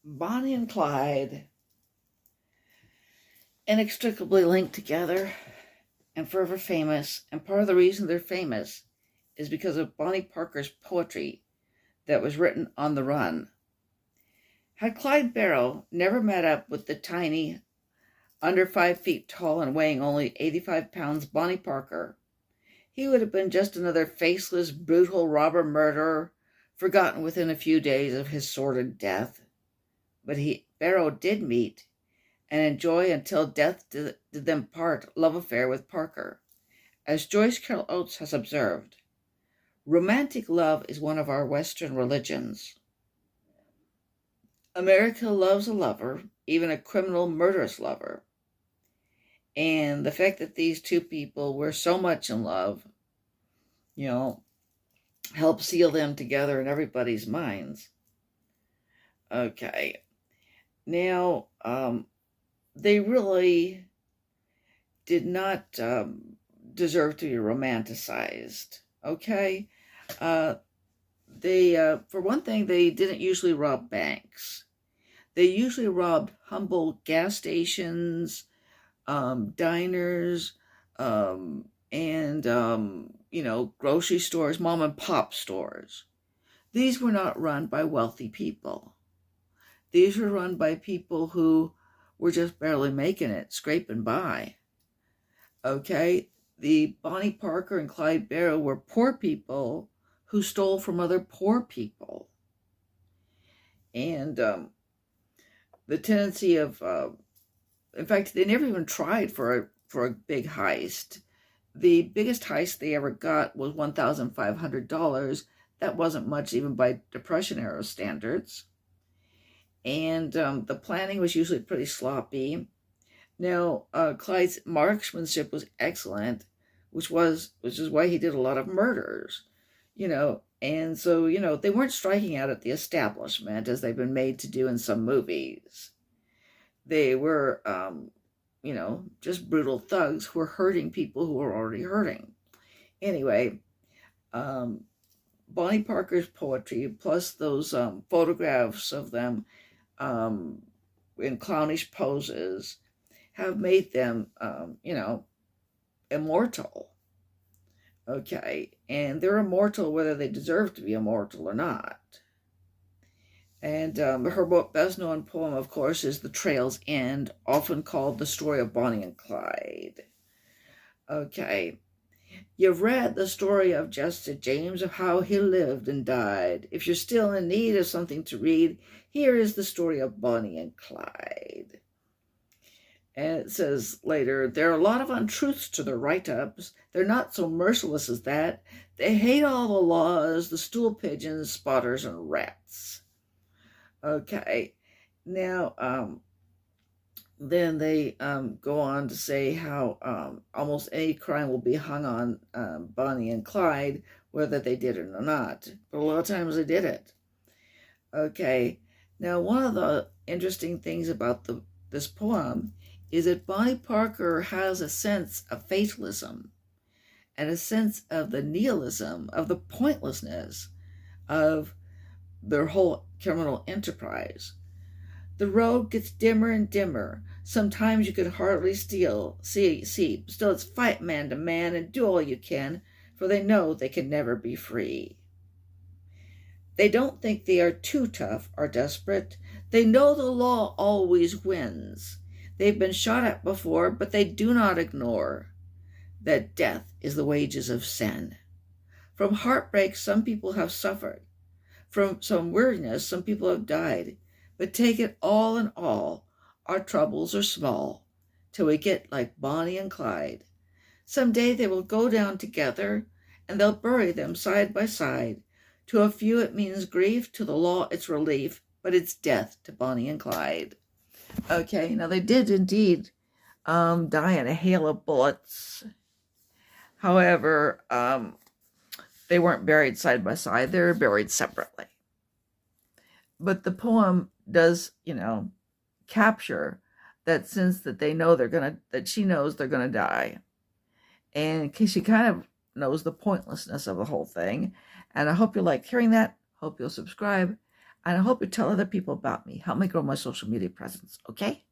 Bonnie and Clyde, inextricably linked together and forever famous. And part of the reason they're famous is because of Bonnie Parker's poetry that was written on the run. Had Clyde Barrow never met up with the tiny, under 5 feet tall and weighing only 85 pounds Bonnie Parker, he would have been just another faceless, brutal robber murderer, forgotten within a few days of his sordid death. But Barrow did meet and enjoy until death did them part love affair with Parker. As Joyce Carol Oates has observed, romantic love is one of our Western religions. America loves a lover, even a criminal, murderous lover. And the fact that these two people were so much in love, helped seal them together in everybody's minds. Okay. Now, they really did not deserve to be romanticized. Okay. For one thing, they didn't usually rob banks. They usually robbed humble gas stations, diners, and grocery stores, mom and pop stores. These were not run by wealthy people. These were run by people who were just barely making it, scraping by. Okay, the Bonnie Parker and Clyde Barrow were poor people who stole from other poor people. And the tendency of, in fact, they never even tried for a big heist. The biggest heist they ever got was $1,500. That wasn't much even by Depression era standards. And the planning was usually pretty sloppy. Now, Clyde's marksmanship was excellent, which is why he did a lot of murders, and so, they weren't striking out at the establishment as they've been made to do in some movies. They were, just brutal thugs who were hurting people who were already hurting. Anyway, Bonnie Parker's poetry, plus those photographs of them in clownish poses, have made them, immortal. Okay, and they're immortal whether they deserve to be immortal or not. And her best known poem, of course, is The Trail's End, often called The Story of Bonnie and Clyde. Okay, you've read the story of Jesse James, of how he lived and died. If you're still in need of something to read, here is the story of Bonnie and Clyde. And it says later, there are a lot of untruths to their write-ups. They're not so merciless as that. They hate all the laws, the stool pigeons, spotters, and rats. Okay, now, then they go on to say how almost any crime will be hung on Bonnie and Clyde, whether they did it or not. But a lot of times they did it. Okay, now one of the interesting things about this poem is that Bonnie Parker has a sense of fatalism and a sense of the nihilism, of the pointlessness of their whole criminal enterprise. The road gets dimmer and dimmer. Sometimes you could hardly see. Still, it's fight man to man and do all you can, for they know they can never be free. They don't think they are too tough or desperate. They know the law always wins. They've been shot at before, but they do not ignore that death is the wages of sin. From heartbreak, some people have suffered. From some weariness, some people have died. But take it all in all, our troubles are small, till we get like Bonnie and Clyde. Someday they will go down together, and they'll bury them side by side. To a few it means grief, to the law it's relief, but it's death to Bonnie and Clyde. Okay, now they did indeed die in a hail of bullets. However, they weren't buried side by side. They were buried separately. But the poem does, capture that sense that they know that she knows they're gonna die. And she kind of knows the pointlessness of the whole thing. And I hope you like hearing that. Hope you'll subscribe. And I hope you tell other people about me. Help me grow my social media presence, okay?